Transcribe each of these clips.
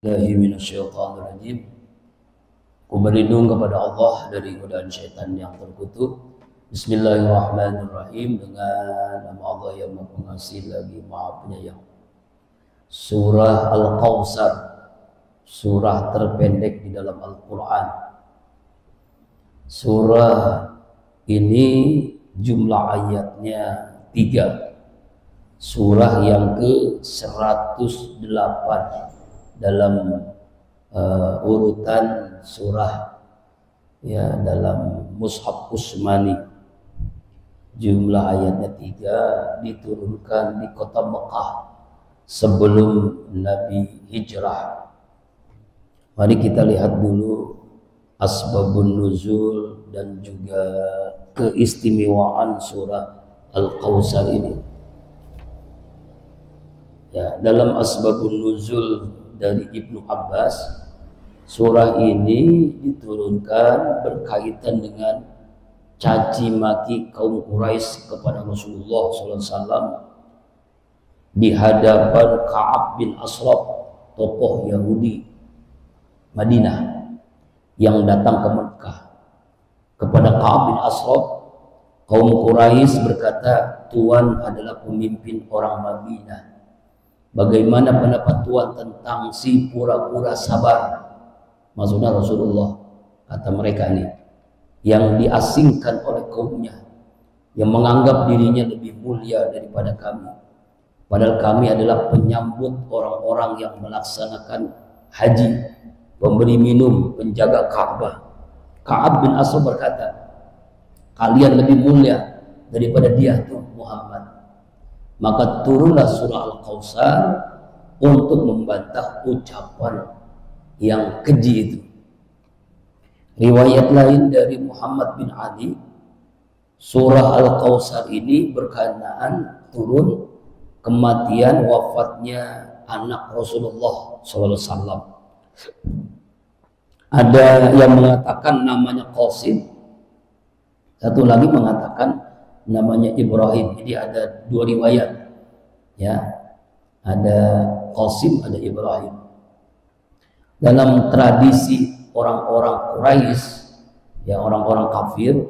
Minasyaitonirrajim. Aku berlindung kepada Allah dari godaan syaitan yang terkutuk. Bismillahirrahmanirrahim. Dengan nama Allah yang Maha Pengasih lagi Maha Penyayang. Surah Al-Kautsar, surah terpendek di dalam Al-Quran. Surah ini jumlah ayatnya 3. Surah yang ke-108 dalam urutan surah ya dalam Mushaf Utsmani. Jumlah ayatnya 3, diturunkan di kota Mekah sebelum Nabi hijrah. Mari kita lihat dulu asbabun nuzul dan juga keistimewaan surah Al-Kautsar ini. Ya, dalam asbabun nuzul dari Ibnu Abbas, surah ini diturunkan berkaitan dengan caci maki kaum Quraisy kepada Rasulullah SAW di hadapan Ka'ab bin Ashraf, tokoh Yahudi Madinah yang datang ke Mekah. Kepada Ka'ab bin Ashraf, kaum Quraisy berkata, Tuhan adalah pemimpin orang Madinah. Bagaimana pendapat Tuhan tentang si pura-pura sabar? Maksudnya Rasulullah, kata mereka ini, yang diasingkan oleh kaumnya, yang menganggap dirinya lebih mulia daripada kami. Padahal kami adalah penyambut orang-orang yang melaksanakan haji, pemberi minum, penjaga Ka'bah. Ka'ab bin Ashraf berkata, kalian lebih mulia daripada dia tuh Muhammad. Maka turunlah surah Al-Kautsar untuk membantah ucapan yang keji itu. Riwayat lain dari Muhammad bin Ali, surah Al-Kautsar ini berkenaan turun kematian wafatnya anak Rasulullah SAW. Ada yang mengatakan namanya Qasim, satu lagi mengatakan namanya Ibrahim. Jadi ada dua riwayat, ya, ada Qasim, ada Ibrahim. Dalam tradisi orang-orang Quraisy, ya orang-orang kafir,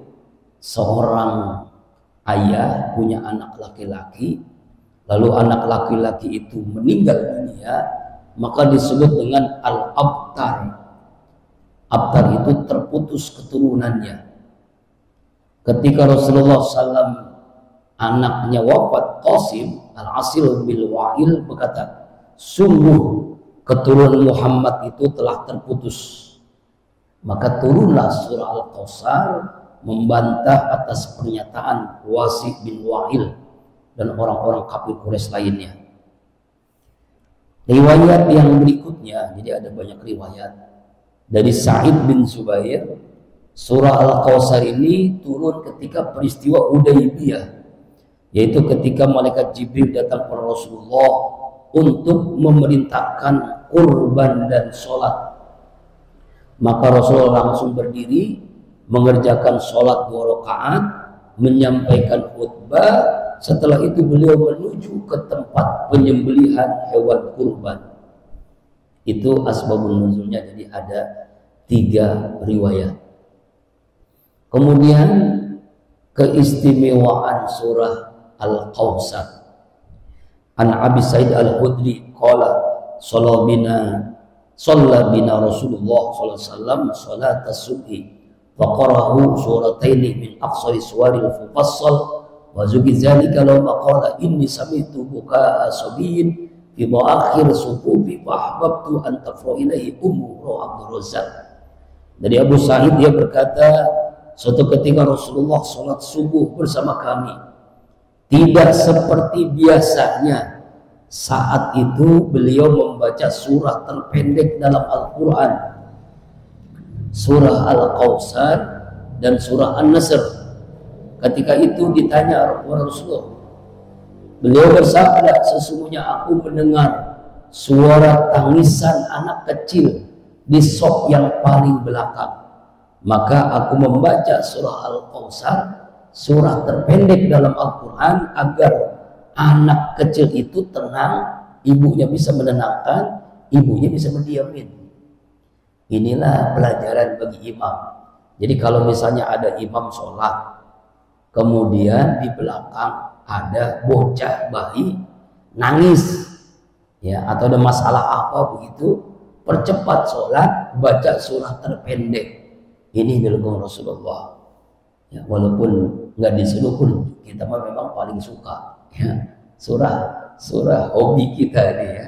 seorang ayah punya anak laki-laki, lalu anak laki-laki itu meninggal dunia, maka disebut dengan al-abtar. Abtar itu terputus keturunannya. Ketika Rasulullah SAW anaknya wafat, Qasim al-Asil bil Wa'il berkata, sungguh keturunan Muhammad itu telah terputus. Maka turunlah surah Al-Kautsar membantah atas pernyataan Wasi bin Wa'il dan orang-orang kafir Quraisy lainnya. Riwayat yang berikutnya, jadi ada banyak riwayat dari Sa'id bin Zubair. Surah Al-Kautsar ini turun ketika peristiwa Hudaybiyah, yaitu ketika malaikat Jibril datang kepada Rasulullah untuk memerintahkan kurban dan sholat. Maka Rasulullah langsung berdiri mengerjakan sholat 2 rakaat, menyampaikan khutbah. Setelah itu beliau menuju ke tempat penyembelihan hewan kurban. Itu asbabun nuzulnya. Jadi ada 3 riwayat. Kemudian keistimewaan surah Al-Kautsar. An Abi Sa'id Al-Khudri qala shalla bina Rasulullah sallallahu alaihi wasallam salat as-subhi wa qara'ahu surataini min aqsari suwaril mufassal wa zuki dzalika law qala inni sami'tu buka sabiyin fi akhir sufufi fa ahbabtu an tafra ilaihi ummu Abdul Razzaq. Dari Abu Sa'id, dia berkata, suatu ketika Rasulullah sholat subuh bersama kami, tidak seperti biasanya. Saat itu beliau membaca surah terpendek dalam Al-Quran, surah Al-Kautsar dan surah An-Nasr. Ketika itu ditanya Rasulullah, beliau bersabda, sesungguhnya aku mendengar suara tangisan anak kecil di saf yang paling belakang. Maka aku membaca surah Al-Kautsar, surah terpendek dalam Al-Quran, agar anak kecil itu tenang, ibunya bisa menenangkan, ibunya bisa mendiamin. Inilah pelajaran bagi imam. Jadi kalau misalnya ada imam sholat, kemudian di belakang ada bocah bayi nangis, ya, atau ada masalah apa begitu, percepat sholat, baca surah terpendek. Ini dilakukan Rasulullah. Ya, walaupun nggak disuruh pun kita memang paling suka. Ya, surah hobi kita ini ya,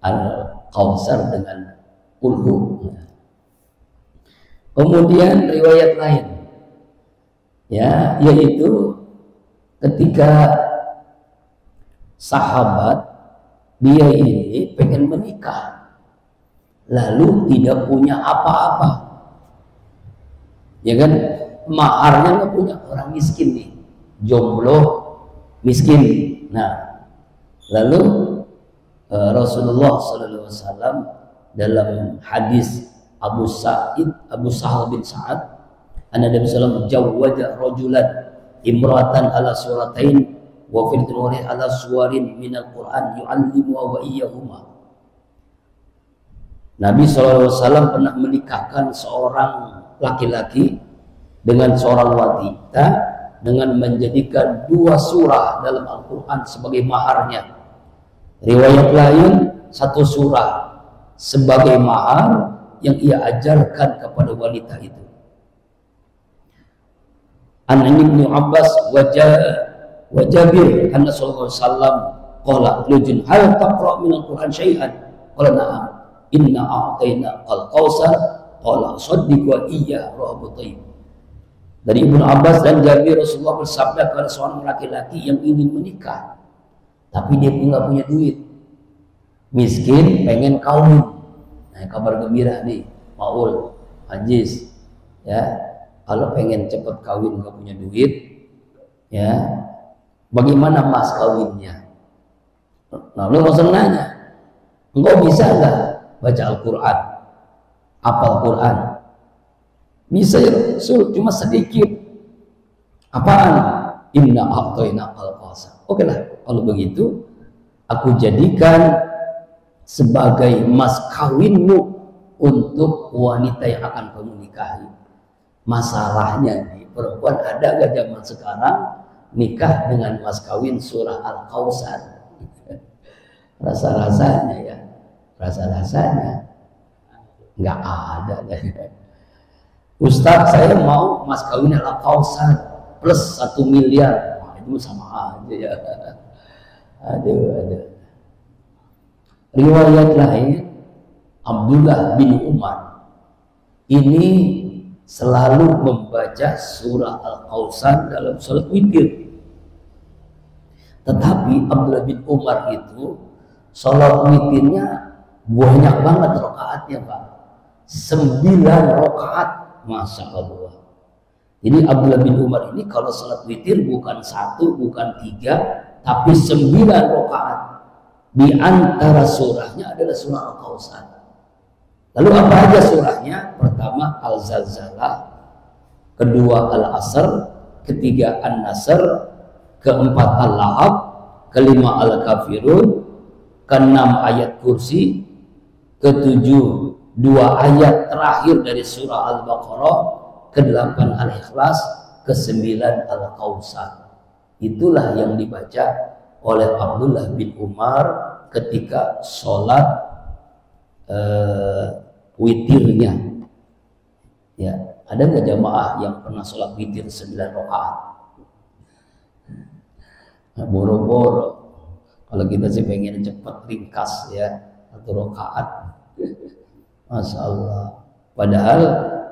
Al-Kautsar dengan Qul. Kemudian riwayat lain, ya, yaitu ketika sahabat dia ini pengen menikah, lalu tidak punya apa-apa, ya kan, maharnya nggak punya, orang miskin nih, jomblo, miskin. Nah, lalu Rasulullah SAW dalam hadis Abu Sahal bin Sa'ad, Nabi sallallahu jawwaja rajulan imratan ala suratain wa fil riwayat ala suwarin minal Qur'an yu'allimu wa iyyahuma. Nabi SAW pernah menikahkan seorang laki-laki dengan seorang wanita dengan menjadikan 2 surah dalam Al-Quran sebagai maharnya. Riwayat lain 1 surah sebagai mahar yang ia ajarkan kepada wanita itu. An Ibnu Abbas wa Jabir anna sallallahu alaihi wasallam qala lujun hal taqra min al-Qur'an syai'an qala na'am inna a'tayna al-Kautsar qala saddiq wa iyya rabu tayyib. Dari Ibnu Abbas dan Jabir, Rasulullah bersabda kepada seorang laki-laki yang ingin menikah tapi dia nggak punya duit, miskin, pengen kawin. Nah, kabar gembira nih, Maul, Ajis, ya, kalau pengen cepet kawin gak punya duit, ya, bagaimana mas kawinnya? Nah, lu langsung nanya, engkau bisa nggak baca Al-Quran, hafal Quran? Bisa ya Rasul, cuma sedikit. Apaan? Inna a'tayna al-Kautsar. Oke lah, kalau begitu aku jadikan sebagai mas kawinmu untuk wanita yang akan kamu nikahi. Masalahnya nih, perempuan ada gak zaman sekarang nikah dengan mas kawin surah Al-Kautsar? Rasa-rasanya ya, rasa-rasanya nggak ada. Ustadz, saya mau mas kawin Al-Kautsar plus 1 miliar. Wah, itu sama aja ya. Aduh. Riwayat lain, Abdullah bin Umar ini selalu membaca surah Al-Kautsar dalam salat witir. Tetapi Abdullah bin Umar itu salat witirnya banyak banget rakaatnya, Pak. 9 rakaat, Masya Allah. Jadi Abdullah bin Umar ini kalau salat witir bukan 1, bukan 3, tapi 9 rakaat. Di antara surahnya adalah surah Al-Kautsar. Lalu apa aja surahnya? Pertama Al-Zalzalah, kedua Al-Asr, ketiga An-Nasr, keempat Al-Lahab, kelima Al-Kafirun, keenam ayat Kursi, ketujuh 2 ayat terakhir dari surah Al-Baqarah, ke-8 Al-Ikhlas, ke-9 Al-Kautsar. Itulah yang dibaca oleh Abdullah bin Umar ketika sholat witirnya. Ya, ada nggak jamaah yang pernah sholat witir 9 rakaat? Nah, boro-boro. Kalau kita sih pengen cepat ringkas ya, 1 rakaat. Masya Allah. Padahal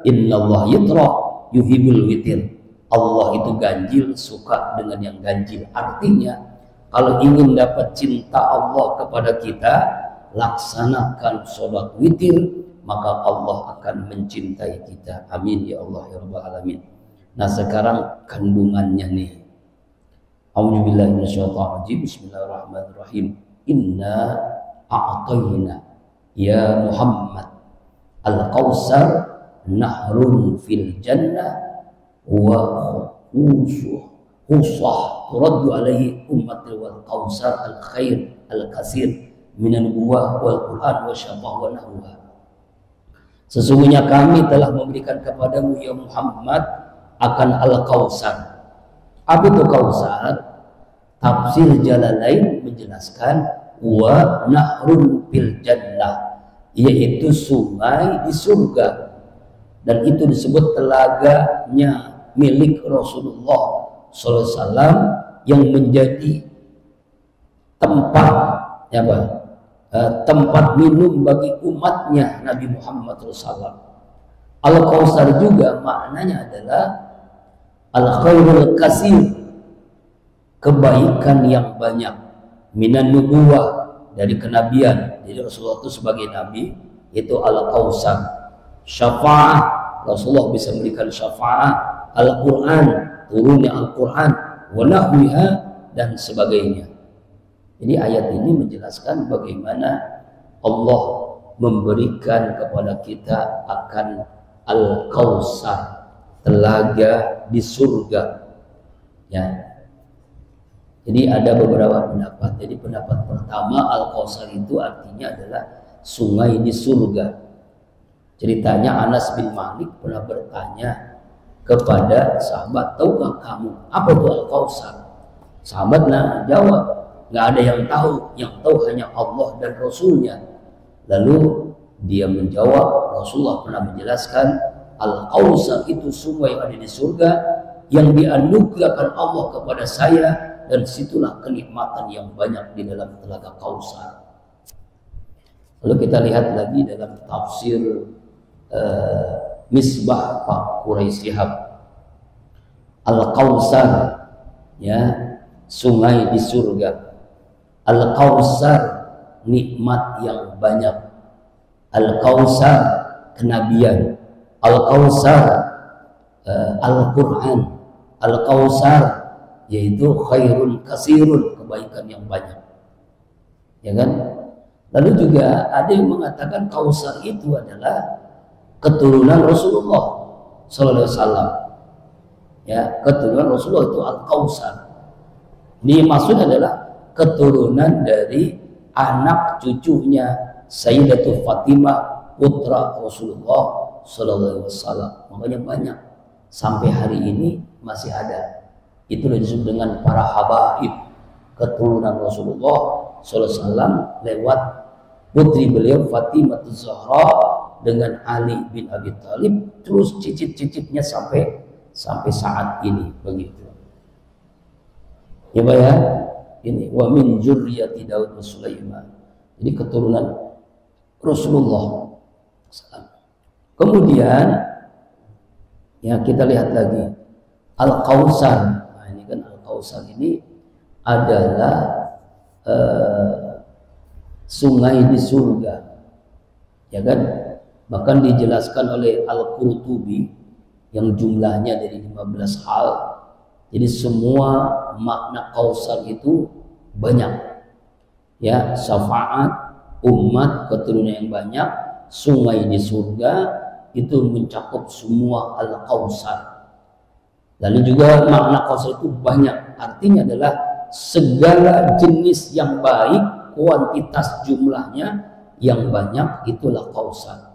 innallah yitra yuhibul witir. Allah itu ganjil, suka dengan yang ganjil. Artinya kalau ingin dapat cinta Allah kepada kita, laksanakan sholat witir, maka Allah akan mencintai kita. Amin ya Allah ya Rabbal Alamin. Nah, sekarang kandungannya nih. A'udzubillahi minasyaitonirrajim. Bismillahirrahmanirrahim. Inna a'tayna ya Muhammad al-Kautsar nahrun fil jannah wa khusah turaddu alaihi ummatul wal Kautsar al khair al kasir minan nubuwah wal Qur'an wa syafa'ah wa nahwa. Sesungguhnya kami telah memberikan kepadamu ya Muhammad akan Al-Kautsar. Apa itu Kautsar? Tafsir Jalalain menjelaskan wa nahrun fil jannah, yaitu sungai di surga, dan itu disebut telaganya milik Rasulullah SAW yang menjadi tempat tempat minum bagi umatnya Nabi Muhammad SAW. Al-Kautsar juga maknanya adalah al-khairul kasir, kebaikan yang banyak, minan nubuwah, dari kenabian. Jadi Rasulullah itu sebagai nabi, itu al-Kautsar. Syafa'ah, Rasulullah bisa memberikan syafa'ah. Al-Quran, turunnya Al-Quran, wa nahwiha, dan sebagainya. Jadi ayat ini menjelaskan bagaimana Allah memberikan kepada kita akan Al-Kautsar, telaga di surga. Ya. Jadi ada beberapa pendapat. Jadi pendapat pertama, Al-Kautsar itu artinya adalah sungai di surga. Ceritanya Anas bin Malik pernah bertanya kepada sahabat, tahukah kamu apa itu Al-Kautsar? Sahabat jawab, nggak ada yang tahu hanya Allah dan Rasulnya. Lalu dia menjawab, Rasulullah pernah menjelaskan, Al-Kautsar itu sungai yang ada di surga yang dianugerahkan Allah kepada saya, dan situlah kenikmatan yang banyak di dalam telaga Kautsar. Lalu kita lihat lagi dalam tafsir Misbah Pak Quraisy Shihab, Al-Kautsar, ya, sungai di surga. Al-Kautsar, nikmat yang banyak. Al-Kautsar, kenabian. Al-Kautsar, Al-Quran. Al-Kautsar, yaitu khairun kasirun, kebaikan yang banyak. Ya kan? Lalu juga ada yang mengatakan Kautsar itu adalah keturunan Rasulullah sallallahu alaihi wasallam. Ya, keturunan Rasulullah itu Al-Kautsar. Ini maksud adalah keturunan dari anak cucunya Sayyidatul Fatimah, putra Rasulullah sallallahu alaihi wasallam. Makanya banyak, sampai hari ini masih ada. Itu disebut dengan para habaib, keturunan Rasulullah sallallahu alaihi wasallam lewat putri beliau Fatimah Zahra dengan Ali bin Abi Thalib, terus cicit-cicitnya sampai saat ini begitu. Ya Pak ya, ini wa min dzurriyyati Daud wa Sulaiman. Jadi keturunan Rasulullah. Kemudian ya kita lihat lagi Al-Kautsar. Nah, ini kan Al-Kautsar ini adalah sungai di surga. Ya kan? Bahkan dijelaskan oleh Al-Qurtubi yang jumlahnya dari 15 hal. Jadi semua makna Kautsar itu banyak. Ya, syafaat, umat, keturunan yang banyak, sungai di surga, itu mencakup semua Al-Kautsar. Lalu juga makna Kautsar itu banyak. Artinya adalah segala jenis yang baik, kuantitas jumlahnya yang banyak, itulah Kautsar.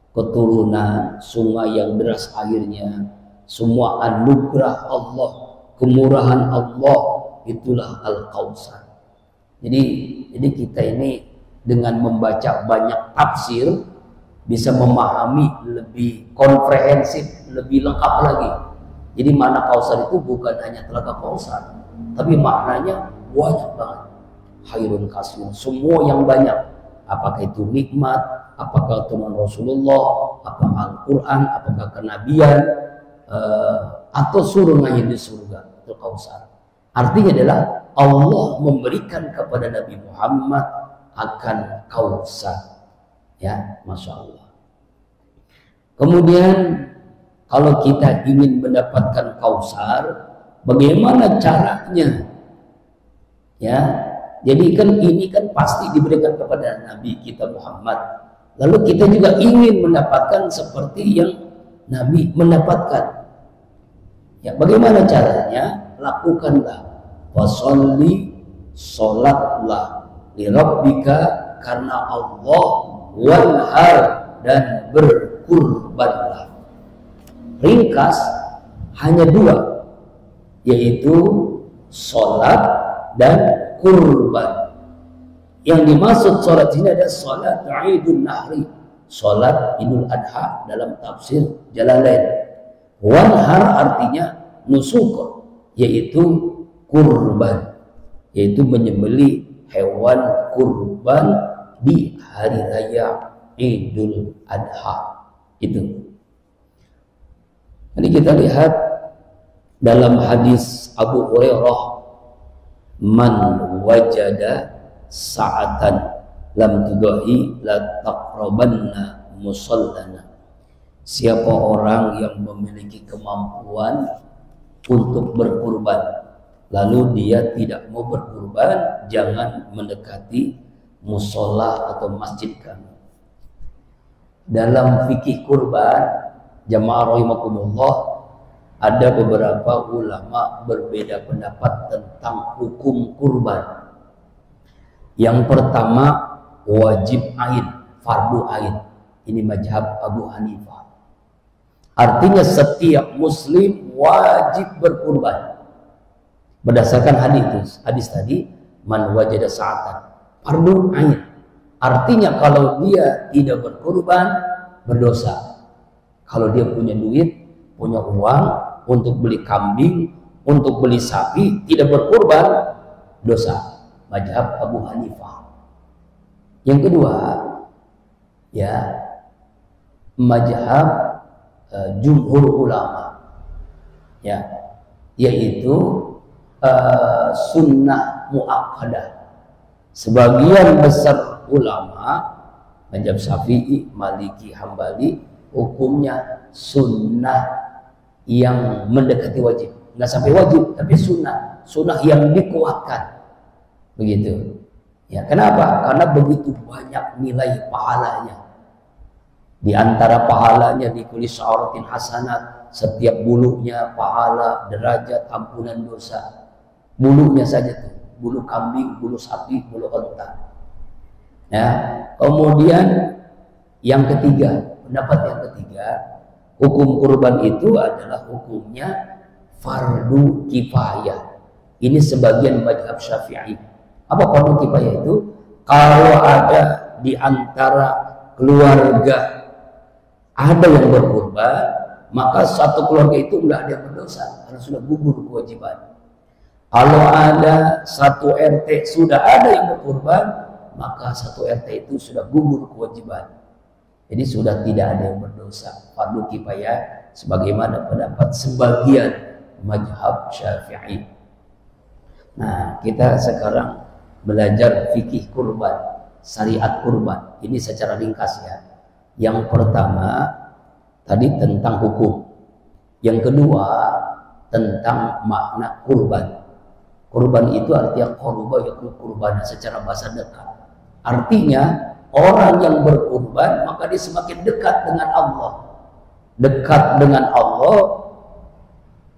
Keturunan, sungai yang deras airnya, semua anugerah Allah, kemurahan Allah, itulah Al-Kautsar. Jadi kita ini dengan membaca banyak tafsir bisa memahami lebih komprehensif, lebih lengkap lagi. Jadi makna Kautsar itu bukan hanya telaga Kautsar, tapi maknanya banyak banget. Khairun kasir, semua yang banyak. Apakah itu nikmat, apakah keturunan Rasulullah, apakah Al-Quran, apakah kenabian, atau surga di surga, itu Kautsar. Artinya adalah Allah memberikan kepada Nabi Muhammad akan Kautsar. Ya, Masya Allah. Kemudian kalau kita ingin mendapatkan Kautsar, bagaimana caranya? Ya, jadi kan ini kan pasti diberikan kepada Nabi kita Muhammad. Lalu kita juga ingin mendapatkan seperti yang Nabi mendapatkan. Ya, bagaimana caranya? Lakukanlah. Washolli, sholatlah li rabbika karena Allah, wanhar, dan berkurbanlah. Ringkas hanya dua, yaitu sholat dan kurban. Yang dimaksud sholat ini adalah sholat Idul Nahri, sholat Idul Adha dalam tafsir Jalalain. Wanhar artinya nusuk, yaitu kurban, yaitu menyembelih hewan kurban di hari raya Idul Adha. Itu. Ini kita lihat dalam hadis Abu Hurairah, man wajada sa'atan lam tudahi la taqrabanna musallana. Siapa orang yang memiliki kemampuan untuk berkurban, lalu dia tidak mau berkurban, jangan mendekati musola atau masjid kami. Dalam fikih kurban, jamaah rahimakumullah, ada beberapa ulama berbeda pendapat tentang hukum kurban. Yang pertama, wajib ain, fardu ain. Ini mazhab Abu Hanifah. Artinya setiap muslim wajib berkurban. Berdasarkan hadis tadi, man wajada sa'atan, fardu ain. Artinya kalau dia tidak berkurban, berdosa. Kalau dia punya duit, punya uang untuk beli kambing, untuk beli sapi, tidak berkurban, dosa. Mazhab Abu Hanifah. Yang kedua, ya, mazhab jumhur ulama, ya, yaitu sunnah muakkadah. Sebagian besar ulama, mazhab Syafi'i, Maliki, Hambali, hukumnya sunnah yang mendekati wajib, nggak sampai wajib, tapi sunnah yang dikuatkan, begitu. Ya, kenapa? Karena begitu banyak nilai pahalanya. Di antara pahalanya di kulli sya'ratin hasanat, setiap bulunya pahala, derajat, ampunan dosa. Bulunya saja tuh, bulu kambing, bulu sapi, bulu unta. Ya, kemudian yang ketiga, pendapat yang ketiga, hukum kurban itu adalah hukumnya fardu kifayah. Ini sebagian mazhab Syafi'i. Apa fardu kifayah itu? Kalau ada di antara keluarga ada yang berkurban, maka satu keluarga itu enggak ada yang berdosa karena sudah gugur kewajiban. Kalau ada satu RT sudah ada yang berkurban, maka satu RT itu sudah gugur kewajiban. Jadi sudah tidak ada yang berdosa. Fardu kifayah sebagaimana pendapat sebagian mazhab Syafi'i. Nah, kita sekarang belajar fikih kurban, syariat kurban. Ini secara ringkas ya. Yang pertama tadi tentang hukum. Yang kedua tentang makna kurban. Kurban itu artinya qurba yakul kurban secara bahasa dekat. Artinya orang yang berkurban maka dia semakin dekat dengan Allah. Dekat dengan Allah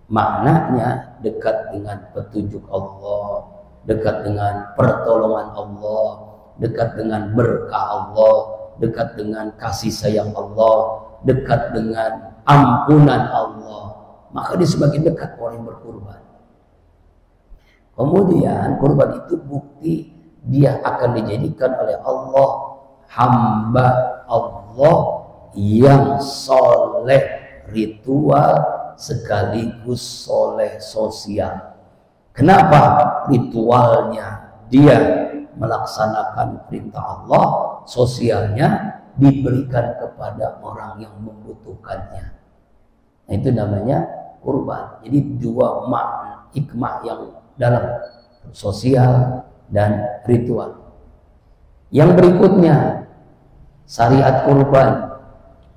maknanya dekat dengan petunjuk Allah, dekat dengan pertolongan Allah, dekat dengan berkah Allah, dekat dengan kasih sayang Allah, dekat dengan ampunan Allah. Maka dia semakin dekat orang yang berkurban. Kemudian kurban itu bukti dia akan dijadikan oleh Allah hamba Allah yang soleh ritual sekaligus soleh sosial. Kenapa? Ritualnya dia melaksanakan perintah Allah, sosialnya diberikan kepada orang yang membutuhkannya. Nah, itu namanya kurban. Jadi dua makna hikmah yang dalam sosial dan ritual. Yang berikutnya syariat kurban.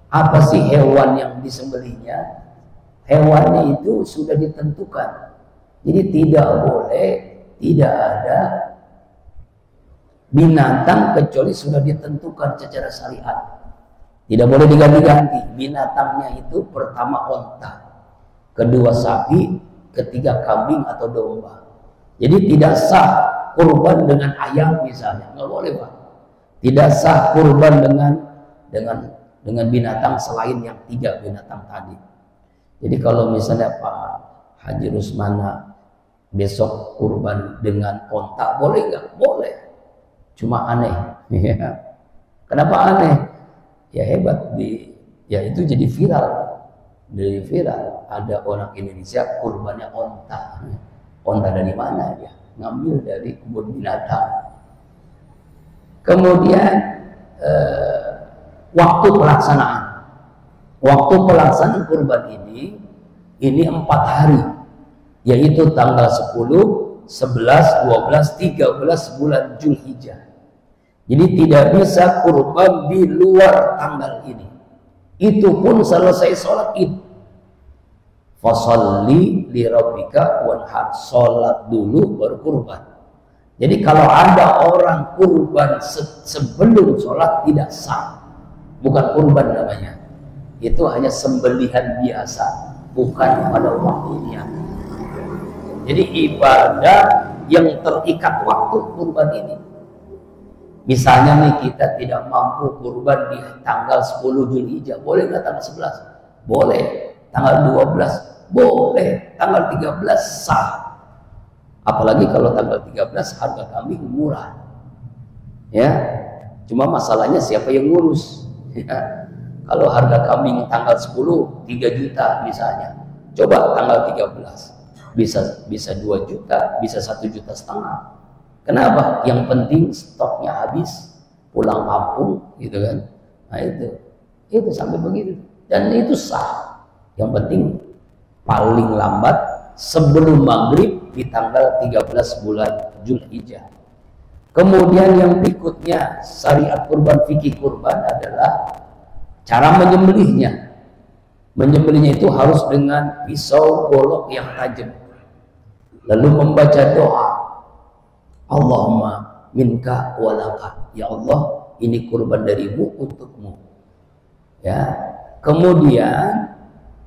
Apa sih hewan yang disembelihnya? Hewannya itu sudah ditentukan. Jadi tidak boleh tidak ada binatang kecuali sudah ditentukan secara syariat. Tidak boleh diganti-ganti. Binatangnya itu pertama onta, kedua sapi, ketiga kambing atau domba. Jadi tidak sah kurban dengan ayam misalnya, nggak boleh Pak. Tidak sah kurban dengan binatang selain yang 3 binatang tadi. Jadi kalau misalnya Pak Haji Rusmana besok kurban dengan onta, boleh nggak? Boleh. Cuma aneh. Kenapa aneh? Ya hebat, ya itu jadi viral. Dari viral, ada orang Indonesia kurbannya onta. Onta dari mana dia? Ngambil dari kebun binatang. Kemudian waktu pelaksanaan. Waktu pelaksanaan kurban ini 4 hari, yaitu tanggal 10, 11, 12, 13 bulan Zulhijjah. Jadi tidak bisa kurban di luar tanggal ini. Itu pun selesai sholat Id. Fasholli li rabbika wanhar, sholat dulu baru kurban. Jadi kalau ada orang kurban sebelum sholat, tidak sah, bukan kurban namanya. Itu hanya sembelihan biasa, bukan pada waktunya. Jadi ibadah yang terikat waktu kurban ini. Misalnya nih, kita tidak mampu kurban di tanggal 10 Zulhijjah, boleh nggak tanggal 11? Boleh. Tanggal 12? Boleh. Tanggal 13 sah. Apalagi kalau tanggal 13 harga kambing murah. Ya. Cuma masalahnya siapa yang ngurus? Ya. Kalau harga kambing tanggal 10 3 juta misalnya. Coba tanggal 13. Bisa 2 juta, bisa 1,5 juta. Kenapa? Yang penting stoknya habis, pulang kampung, gitu kan? Nah itu sampai begitu. Dan itu sah. Yang penting paling lambat sebelum maghrib di tanggal 13 bulan Zulhijjah. Kemudian yang berikutnya, syariat kurban, fikih kurban adalah cara menyembelihnya. Menyembelihnya itu harus dengan pisau golok yang tajam. Lalu membaca doa. Allahumma minka walaka, ya Allah, ini kurban darimu untukmu. Ya. Kemudian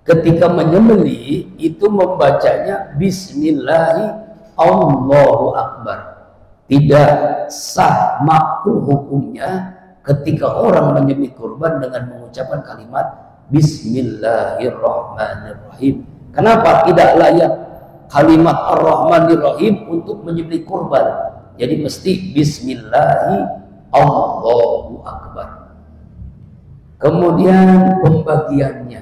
ketika menyembelih itu membacanya bismillahi Allahu akbar. Tidak sah, makruh hukumnya ketika orang menyembelih kurban dengan mengucapkan kalimat bismillahirrahmanirrahim. Kenapa tidak layak kalimat ar-rahmanirrahim untuk menyembelih kurban? Jadi mesti bismillahi Allahu akbar. Kemudian pembagiannya.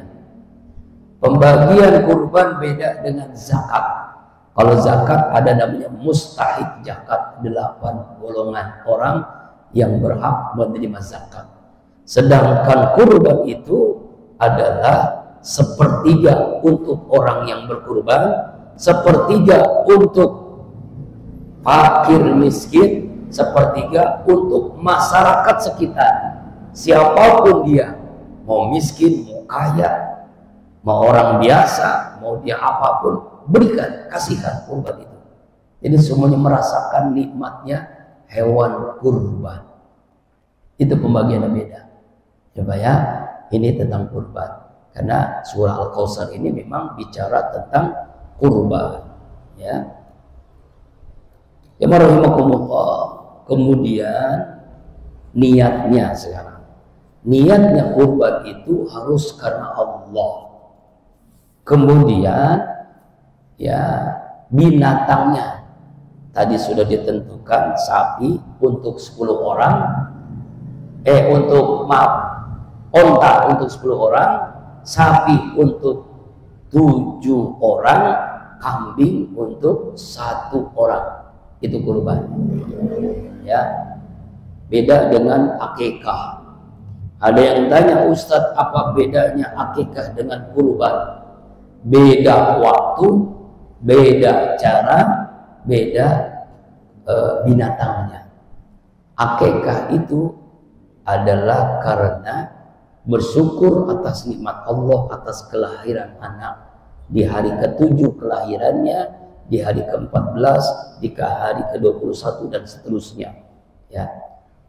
Pembagian kurban beda dengan zakat. Kalau zakat ada namanya mustahik zakat, 8 golongan orang yang berhak menerima zakat. Sedangkan kurban itu adalah 1/3 untuk orang yang berkurban, 1/3 untuk fakir miskin, 1/3 untuk masyarakat sekitar. Siapapun dia, mau miskin, mau kaya, mau orang biasa, mau dia apapun, berikan, kasihkan kurban itu. Jadi semuanya merasakan nikmatnya hewan kurban. Itu pembagiannya beda. Coba ya, ini tentang kurban. Karena surah Al-Kautsar ini memang bicara tentang kurban. Ya. Ya rahimakumullah. Kemudian niatnya sekarang. Niatnya kurban itu harus karena Allah. Kemudian ya binatangnya tadi sudah ditentukan, sapi untuk 10 orang, onta untuk 10 orang, sapi untuk 7 orang, kambing untuk 1 orang. Itu kurban. Ya. Beda dengan akikah. Ada yang tanya, Ustadz, apa bedanya akikah dengan kurban? Beda waktu, beda cara, beda binatangnya. Akikah itu adalah karena bersyukur atas nikmat Allah atas kelahiran anak di hari ke-7 kelahirannya, di hari ke-14, di hari ke-21 dan seterusnya. Ya.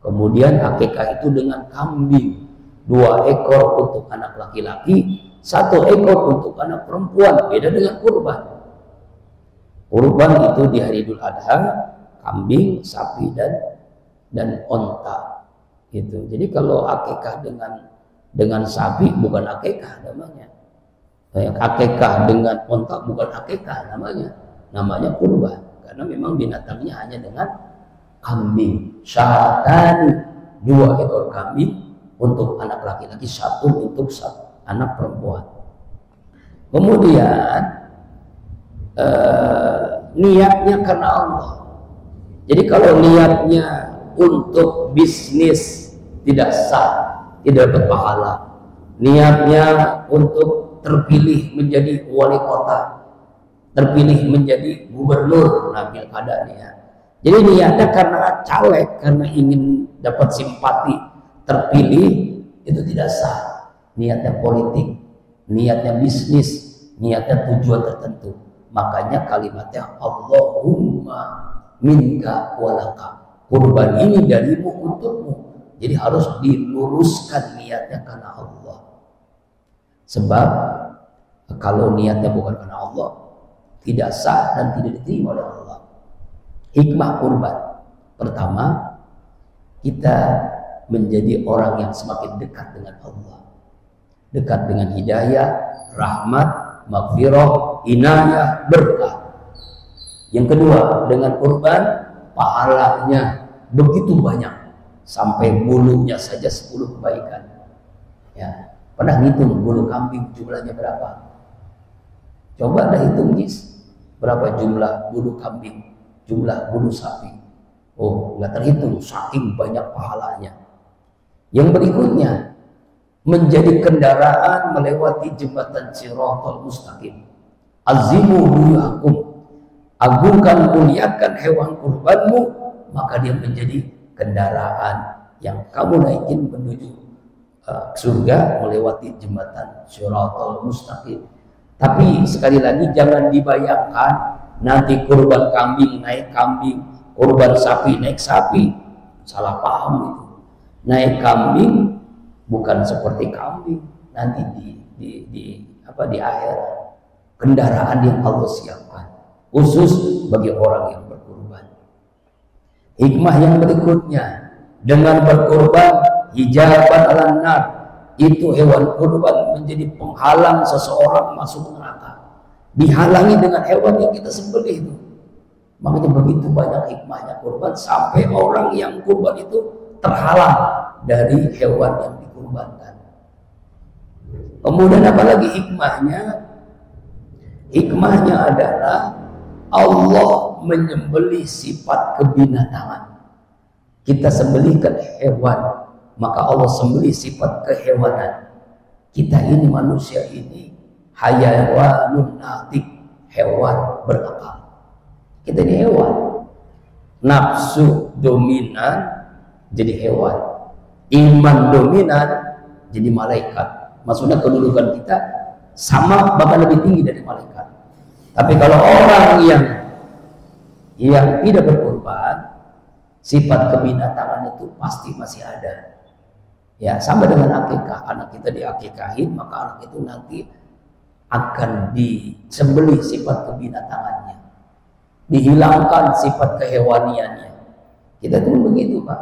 Kemudian akikah itu dengan kambing, 2 ekor untuk anak laki-laki, 1 ekor untuk anak perempuan. Beda dengan kurban. Kurban itu di hari Idul Adha, kambing, sapi dan onta. Gitu. Jadi kalau akikah dengan sapi bukan akikah namanya. Akikah dengan onta bukan akikah namanya kurban. Karena memang binatangnya hanya dengan kambing. Syatani, 2 ekor kambing untuk anak laki-laki, 1 untuk anak perempuan. Kemudian niatnya karena Allah. Jadi kalau niatnya untuk bisnis tidak sah, tidak dapat pahala. Niatnya untuk terpilih menjadi wali kota, terpilih menjadi gubernur, nah pilkada nih ya. Jadi niatnya karena caleg, karena ingin dapat simpati, terpilih, itu tidak sah. Niatnya politik, niatnya bisnis, niatnya tujuan tertentu. Makanya kalimatnya Allahumma minka walaka. Kurban ini darimu untukmu. Jadi harus diluruskan niatnya karena Allah. Sebab kalau niatnya bukan karena Allah, tidak sah dan tidak diterima oleh Allah. Hikmah kurban. Pertama, kita menjadi orang yang semakin dekat dengan Allah. Dekat dengan hidayah, rahmat, maghfirah, inayah, berkah. Yang kedua, dengan kurban pahalanya begitu banyak, sampai bulunya saja 10 kebaikan. Ya, pernah ngitung bulu kambing jumlahnya berapa? Coba dah hitung, Jis. Berapa jumlah bulu kambing, jumlah bulu sapi? Oh, nggak terhitung, saking banyak pahalanya. Yang berikutnya, menjadi kendaraan melewati jembatan Shiratal Mustaqim. Azimu buyuhakum, agungkan, muliakan hewan kurbanmu, maka dia menjadi kendaraan yang kamu naikin menuju surga melewati jembatan Shiratal Mustaqim. Tapi sekali lagi jangan dibayangkan nanti kurban kambing naik kambing, kurban sapi naik sapi. Salah paham itu. Naik kambing bukan seperti kambing nanti di akhirat. Kendaraan yang Allah siapkan khusus bagi orang yang berkurban. Hikmah yang berikutnya, dengan berkurban hijaban alan nar, itu hewan kurban menjadi penghalang seseorang masuk neraka. Dihalangi dengan hewan yang kita sembelih itu. Makanya begitu banyak hikmahnya kurban, sampai orang yang kurban itu terhalang dari hewan yang dikurbankan. Kemudian apalagi hikmahnya? Hikmahnya adalah Allah menyembelih sifat kebinatangan. Kita sembelihkan hewan, maka Allah sembelih sifat kehewanan. Kita ini manusia ini hayawanun natik, hewan berakal. Kita ini hewan. Nafsu dominan jadi hewan. Iman dominan jadi malaikat. Maksudnya kedudukan kita sama, bahkan lebih tinggi dari malaikat. Tapi kalau orang yang tidak berkorban, sifat kebinatangan itu pasti masih ada. Ya, sama dengan akikah. Anak kita diakikahin, maka anak itu nanti akan disembelih sifat kebinatangannya, dihilangkan sifat kehewaniannya. Kita tuh begitu, Pak.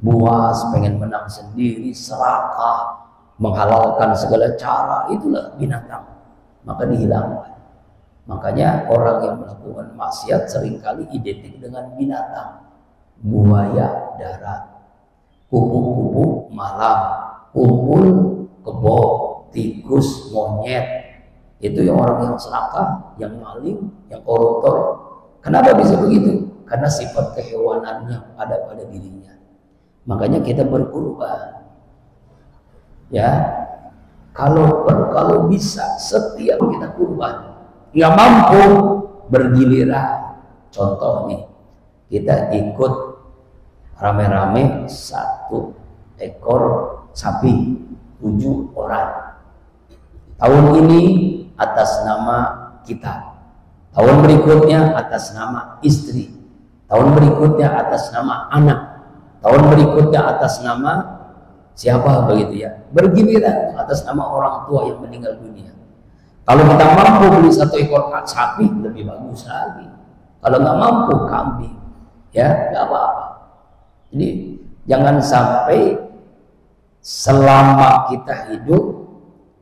Buas, pengen menang sendiri, serakah, menghalalkan segala cara, itulah binatang. Maka dihilangkan. Makanya orang yang melakukan maksiat seringkali identik dengan binatang. Buaya darat, kupu-kupu malam, kumpul kebo, tikus, monyet. Itu yang orang yang serakah, yang maling, yang koruptor. Kenapa bisa begitu? Karena sifat kehewanannya ada pada dirinya. Makanya kita berkurban. Ya, kalau bisa setiap kita kurban, nggak mampu bergiliran. Contoh nih, kita ikut rame-rame 1 ekor sapi, 7 orang. Tahun ini atas nama kita, tahun berikutnya atas nama istri, tahun berikutnya atas nama anak, tahun berikutnya atas nama siapa begitu ya, bergiliran atas nama orang tua yang meninggal dunia. Kalau kita mampu beli 1 ekor sapi, lebih bagus lagi. Kalau nggak mampu, kambing, ya nggak apa-apa. Jadi Jangan sampai selama kita hidup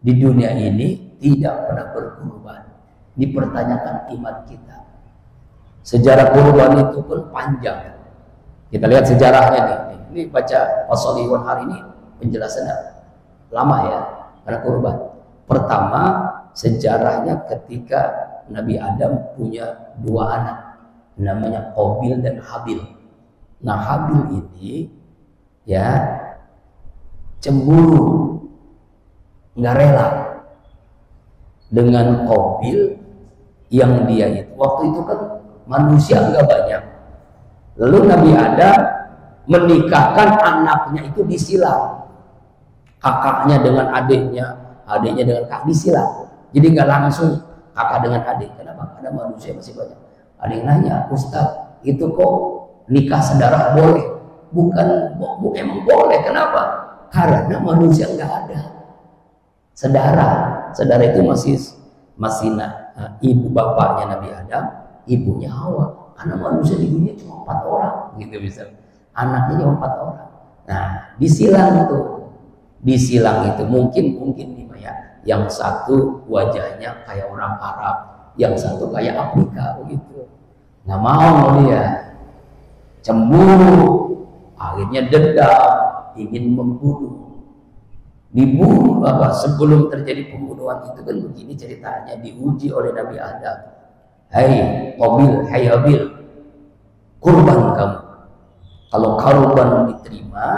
di dunia ini tidak pernah berkorban. Dipertanyakan iman kita. Sejarah kurban itu pun panjang. Kita lihat sejarahnya nih. Ini baca Fasolihun hari ini penjelasannya lama ya karena kurban. Pertama, sejarahnya ketika Nabi Adam punya dua anak, namanya Qabil dan Habil. Nah, Habil ini ya cemburu, nggak rela dengan Qabil yang dia itu waktu itu kan manusia nggak banyak. Lalu Nabi Adam menikahkan anaknya itu disilang, kakaknya dengan adiknya, adiknya dengan kakak disilang. Jadi nggak langsung kakak dengan adik. Kenapa? Karena manusia masih banyak. Ada yang nanya, Ustaz, itu kok nikah sedarah boleh? Bukan emang boleh. Kenapa? Karena manusia nggak ada saudara itu masih ibu bapaknya Nabi Adam, ibunya Hawa. Karena manusia di dunia cuma 4 orang, gitu bisa. Anaknya cuma 4 orang. Nah, disilang itu mungkin nih ya. Yang satu wajahnya kayak orang Arab, yang satu kayak Afrika begitu. Nggak mau dia, cemburu, akhirnya dendam, ingin membunuh. Dibunuh apa? Sebelum terjadi pembunuhan itu kan begini ceritanya, diuji oleh Nabi Adam. Hai Qabil, hai Habil, kurban kamu. Kalau kurban diterima,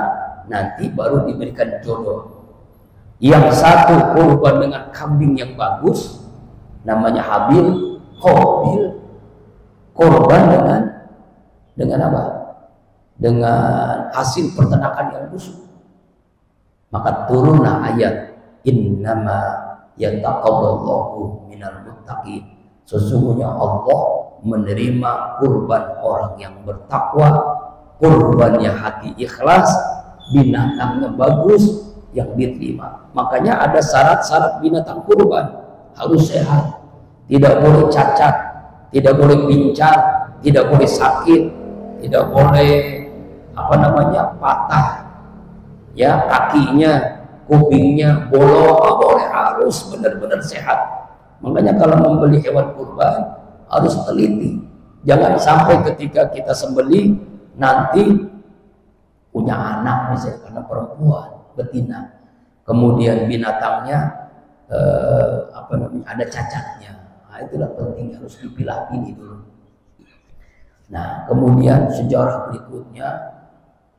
nanti baru diberikan jodoh. Yang satu kurban dengan kambing yang bagus, namanya Habil. Qabil kurban dengan apa? Dengan hasil peternakan yang busuk. Maka turunlah ayat innama yataqabbalallahu minal muttaqin. Sesungguhnya Allah menerima kurban orang yang bertakwa, kurbannya hati ikhlas, binatangnya bagus yang diterima. Makanya ada syarat-syarat binatang kurban, harus sehat, tidak boleh cacat, tidak boleh pincang, tidak boleh sakit, tidak boleh patah ya, kakinya, kupingnya bolong, boleh, harus benar-benar sehat. Makanya kalau membeli hewan kurban harus teliti, jangan sampai ketika kita sembelih nanti punya anak misalnya karena perempuan betina, kemudian binatangnya ada cacatnya. Nah, itulah penting, harus dipilah-pilih dulu. Nah, kemudian sejarah berikutnya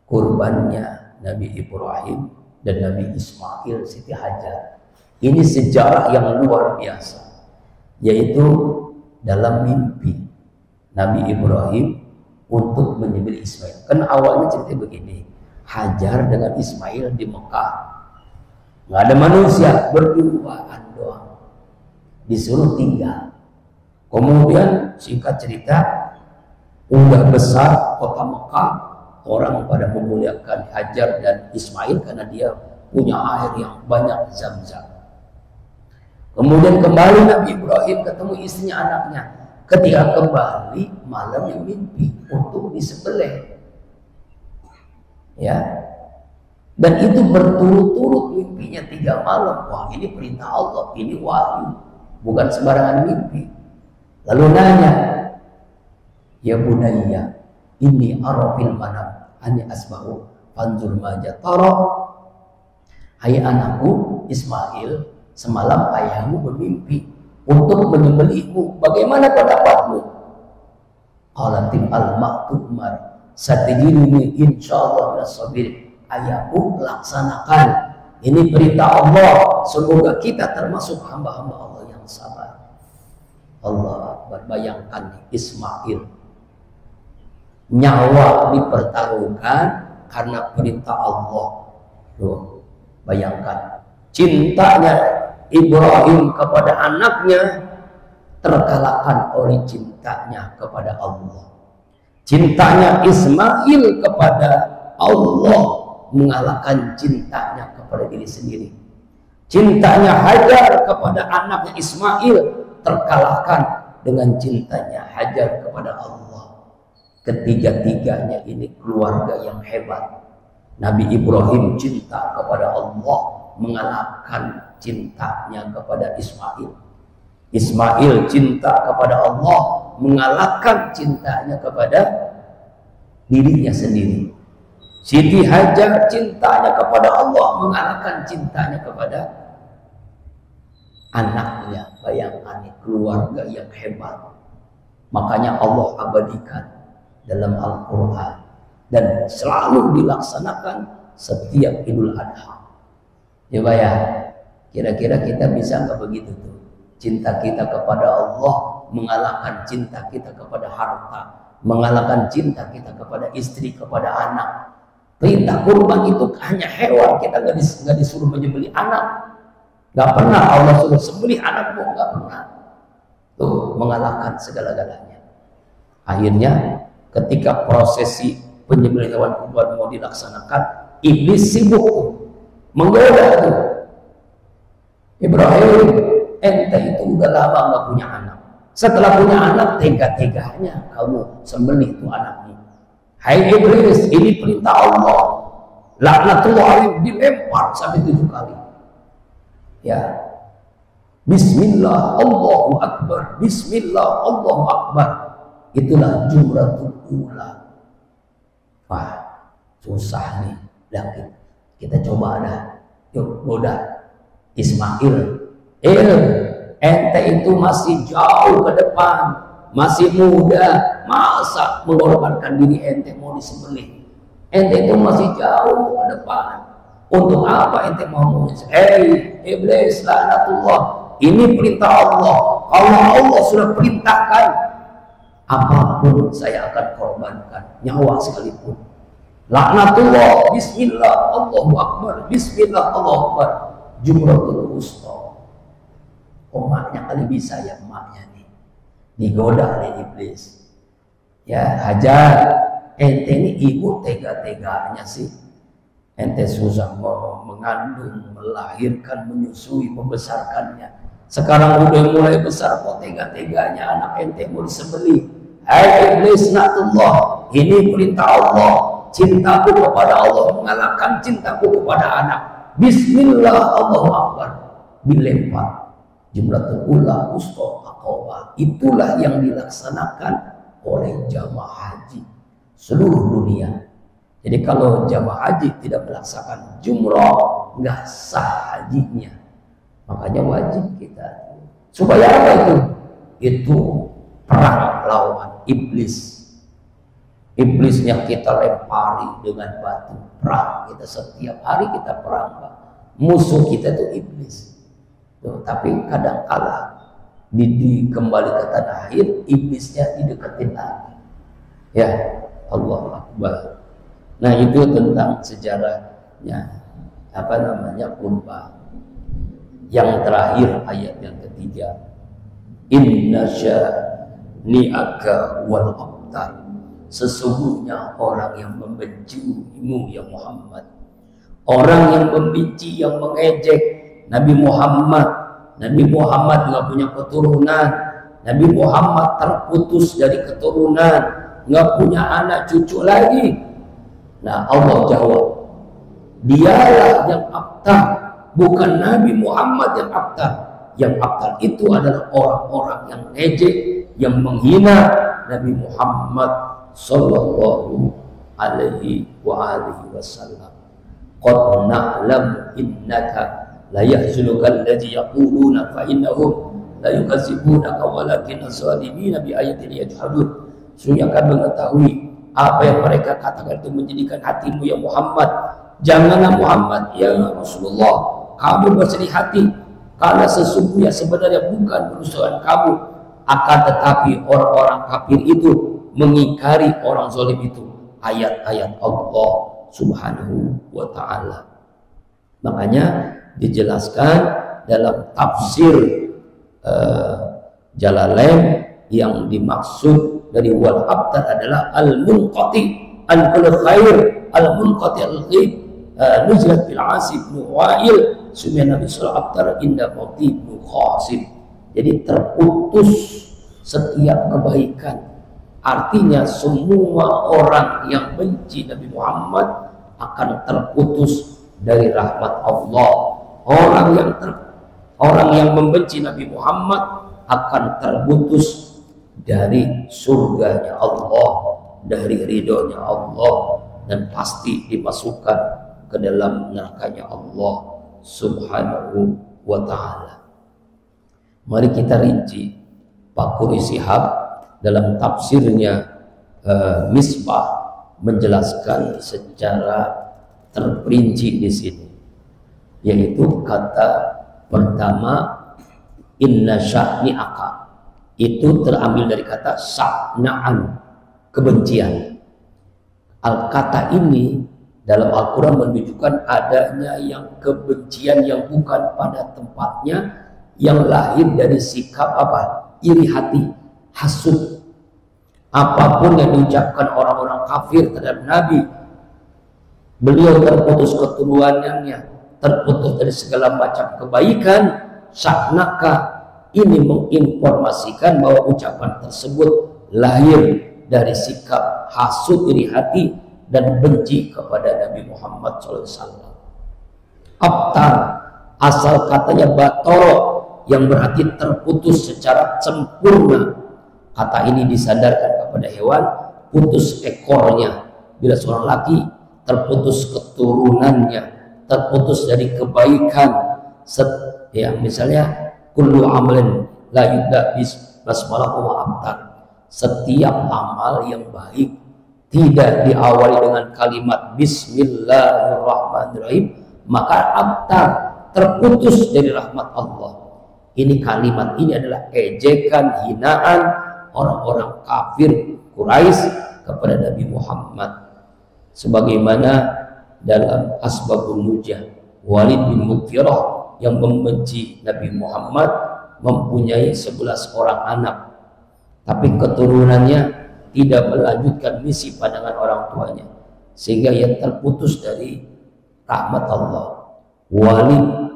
kurbannya Nabi Ibrahim dan Nabi Ismail Siti Hajar. Ini sejarah yang luar biasa, yaitu dalam mimpi Nabi Ibrahim untuk menyembelih Ismail. Kan awalnya cerita begini, Hajar dengan Ismail di Mekah, nggak ada manusia, berduaan doang, disuruh tinggal. Kemudian singkat cerita, udah besar kota Mekah, orang pada memuliakan Hajar dan Ismail karena dia punya air yang banyak, Zam-Zam. Kemudian kembali Nabi Ibrahim ketemu istrinya, anaknya. Ketika kembali malam yang mimpi untuk disembelih, ya. Dan itu berturut-turut mimpinya 3 malam. Wah, ini perintah Allah, ini wahyu, bukan sembarangan mimpi. Lalu nanya, ya bunayya, ini arafil manam ani asbahu fanzur maja tara. Hai anakku Ismail, semalam ayahmu bermimpi untuk menyembelihmu. Bagaimana pendapatmu? Qalatil al-ma'tumar satajiduni insyaallah as-sabir. Ayahku, laksanakan. Ini perintah Allah. Semoga kita termasuk hamba-hamba Allah yang sabar. Allah berbayangkan Ismail, nyawa dipertaruhkan karena perintah Allah. Loh, bayangkan cintanya Ibrahim kepada anaknya terkalahkan oleh cintanya kepada Allah. Cintanya Ismail kepada Allah mengalahkan cintanya kepada diri sendiri. Cintanya Hajar kepada anaknya Ismail terkalahkan dengan cintanya Hajar kepada Allah. Ketiga-tiganya ini keluarga yang hebat. Nabi Ibrahim cinta kepada Allah mengalahkan cintanya kepada Ismail. Ismail cinta kepada Allah mengalahkan cintanya kepada dirinya sendiri. Siti Hajar cintanya kepada Allah mengalahkan cintanya kepada anaknya. Bayangkan keluarga yang hebat. Makanya Allah abadikan dalam Al-Quran dan selalu dilaksanakan setiap Idul Adha. Coba ya, kira-kira kita bisa nggak begitu tuh? Cinta kita kepada Allah mengalahkan cinta kita kepada harta, mengalahkan cinta kita kepada istri, kepada anak. Perintah kurban itu hanya hewan, kita nggak disuruh menyembelih anak. Nggak pernah Allah suruh sembelih anakmu, nggak pernah. Tuh, mengalahkan segala-galanya. Akhirnya ketika prosesi penyembelihan hewan kurban mau dilaksanakan, iblis sibuk menggoda tuh. Ibrahim, ente itu udah lama nggak punya anak. Setelah punya anak, tega-teganya kamu sembelih tuh anaknya. Hai iblis, ini perintah Allah. Laknatullah, dilempar sampai 7 kali. Ya, Bismillah, Allahu Akbar. Bismillah, Allahu Akbar. Itulah Jumratul Ula. Wah, susah nih. Lihat, kita coba dah. Yuk, goda Ismail. Ente itu masih jauh ke depan, masih muda, masa mengorbankan diri ente mau disembelih? Ente itu masih jauh ke depan. Untuk apa ente mau? Iblis, laknatullah. Ini perintah Allah. Kalau Allah sudah perintahkan, apapun saya akan korbankan, nyawa sekalipun. Laknatullah. Bismillah, Allahu Akbar. Bismillah, Allahu Akbar. Jumratul Wusta. Emaknya kali bisa ya, emaknya nih digoda oleh iblis. Ya, Hajar, ente ini ibu tega-teganya sih. Ente susah mengandung, melahirkan, menyusui, membesarkannya. Sekarang udah mulai besar kok tega-teganya anak ente mau disembelih. Hai iblis, natullah, ini perintah Allah. Cintaku kepada Allah mengalahkan cintaku kepada anak. Bismillah, Allahu Akbar. Dilempar. Jumratul Ula, Wusta, Aqabah. Itulah yang dilaksanakan oleh jamaah haji seluruh dunia. Jadi kalau jamaah haji tidak melaksanakan jumrah, nggak sah hajinya. Makanya wajib kita. Supaya apa itu? Itu perang lawan iblis. Iblisnya kita lempari dengan batu. Perang kita setiap hari kita perang. Musuh kita itu iblis. Tuh, tapi kadang kala kembali ke tanah air, iblisnya dideketin lagi. Ya, Allah Akbar. Nah, itu tentang sejarahnya kurban. Yang terakhir ayat yang ketiga, inna syani'aka wal abtar. Sesungguhnya orang yang membencimu ya Muhammad, orang yang membenci, yang mengejek Nabi Muhammad. Nabi Muhammad nggak punya keturunan. Nabi Muhammad terputus dari keturunan, nggak punya anak cucu lagi. Nah, Allah jawab, dialah yang abtar, bukan Nabi Muhammad yang abtar. Yang abtar itu adalah orang-orang yang ngejek, yang menghina Nabi Muhammad sallallahu alaihi wasallam. Qad na'lamu innaka la yahzunuka alladhi yaquluna fa innahum la yukadzibunaka walakinna adh-dhalimina bi ayatin yajhadun. Sungguh akan mengetahui apa yang mereka katakan itu menjadikan hatimu ya Muhammad. Janganlah Muhammad ya Rasulullah kamu bersedih hati, karena sesungguhnya sebenarnya bukan kerusuhan kamu, akan tetapi orang-orang kafir itu mengingkari orang zalim itu ayat-ayat Allah Subhanahu wa ta'ala. Makanya dijelaskan dalam tafsir Jalalain yang dimaksud dari wal abtar adalah al-munqati al-kulli khair, al-munqati al-ghaib, nuzrat bil asib bin wa'il sumia nabi sallallahu abtar inda mauti bin qasim. Jadi terputus setiap kebaikan. Artinya semua orang yang benci Nabi Muhammad akan terputus dari rahmat Allah. Orang yang membenci Nabi Muhammad akan terputus dari surganya Allah, dari ridhonya Allah, dan pasti dimasukkan ke dalam nerakanya Allah Subhanahu wa ta'ala. Mari kita rinci. Pak Quraish Shihab dalam tafsirnya Misbah menjelaskan secara terperinci di sini, yaitu kata pertama inna sya'ni'aka, itu terambil dari kata sya'na'an, kebencian. Kata ini dalam Al-Quran menunjukkan adanya yang kebencian yang bukan pada tempatnya, yang lahir dari sikap apa? Iri hati, hasud. Apapun yang diucapkan orang-orang kafir terhadap Nabi, beliau terputus keturunannya, terputus dari segala macam kebaikan. Sya'naka ini menginformasikan bahwa ucapan tersebut lahir dari sikap hasud, iri hati, dan benci kepada Nabi Muhammad SAW. Abtar, asal katanya batoro, yang berarti terputus secara sempurna. Kata ini disandarkan kepada hewan, putus ekornya. Bila seorang laki terputus keturunannya, terputus dari kebaikan, ya misalnya kullu amalin la yubda basmalah wa abtar, setiap amal yang baik tidak diawali dengan kalimat bismillahirrahmanirrahim, maka abtar, terputus dari rahmat Allah. Ini kalimat ini adalah ejekan, hinaan orang-orang kafir Quraisy kepada Nabi Muhammad. Sebagaimana dalam Asbabun Nujah, Walid bin Mughirah yang membenci Nabi Muhammad mempunyai 11 orang anak, tapi keturunannya tidak melanjutkan misi pandangan orang tuanya, sehingga ia terputus dari rahmat Allah. Walid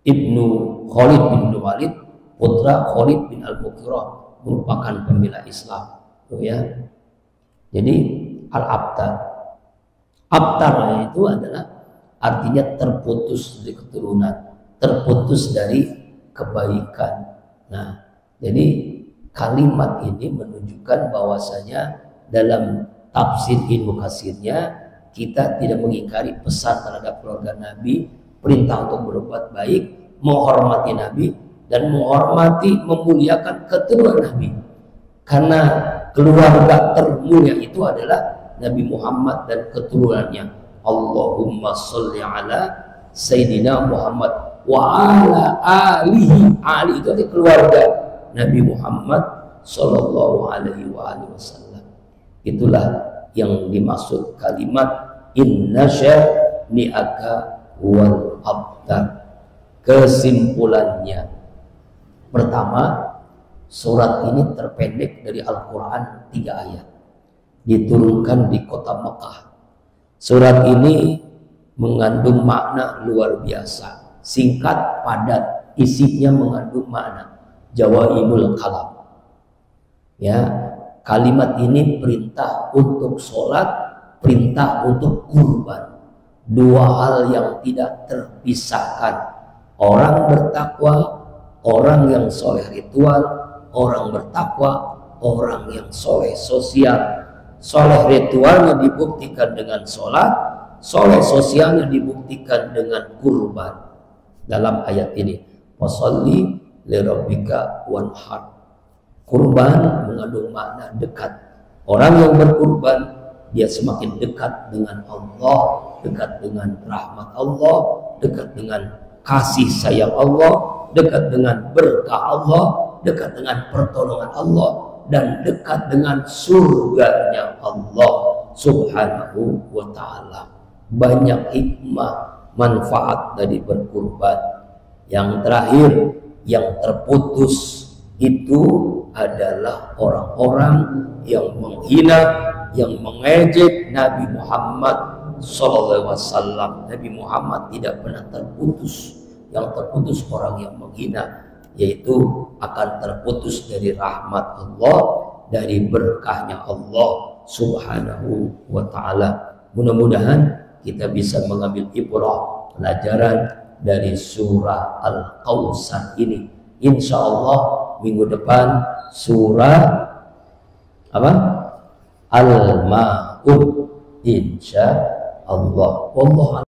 ibnu Khalid bin Walid, putra Khalid bin Al-Mughirah, merupakan pembela Islam, ya. Jadi al-abtar, abtar itu adalah artinya terputus dari keturunan, terputus dari kebaikan. Nah, jadi kalimat ini menunjukkan bahwasanya dalam tafsir Ibnu Katsirnya, kita tidak mengingkari pesan terhadap keluarga Nabi, perintah untuk berbuat baik, menghormati Nabi, dan menghormati, memuliakan keturunan Nabi. Karena keluarga termulia itu adalah Nabi Muhammad dan keturunannya. Allahumma sholli ala Sayyidina Muhammad wa ala alihi. Ali itu adalah keluarga Nabi Muhammad sallallahu alaihi wasallam. Itulah yang dimaksud kalimat inna sya'ni'aka wal abtar. Kesimpulannya, pertama, surat ini terpendek dari Al-Quran 3 ayat, diturunkan di kota Mekah. Surat ini mengandung makna luar biasa, singkat, padat, isinya mengandung makna jawaimul kalam. Ya, kalimat ini perintah untuk sholat, perintah untuk kurban, dua hal yang tidak terpisahkan. Orang bertakwa, orang yang soleh ritual, orang bertakwa, orang yang soleh sosial. Soleh ritualnya dibuktikan dengan sholat, soleh sosialnya dibuktikan dengan kurban. Dalam ayat ini, fasholli lirabbika wanhar. Kurban mengandung makna dekat. Orang yang berkurban, dia semakin dekat dengan Allah, dekat dengan rahmat Allah, dekat dengan kasih sayang Allah, dekat dengan berkah Allah, dekat dengan pertolongan Allah, dan dekat dengan surganya Allah Subhanahu wa ta'ala. Banyak hikmah, manfaat dari berkurban. Yang terakhir, yang terputus itu adalah orang-orang yang menghina, yang mengejek Nabi Muhammad sallallahu alaihi wasallam. Nabi Muhammad tidak pernah terputus. Yang terputus orang yang menghina, yaitu akan terputus dari rahmat Allah, dari berkahnya Allah Subhanahu wa ta'ala. Mudah-mudahan kita bisa mengambil ibrah, pelajaran dari surah Al-Kautsar ini. Insya Allah minggu depan surah apa? Al-Ma'un. Insya Allah. Wallahu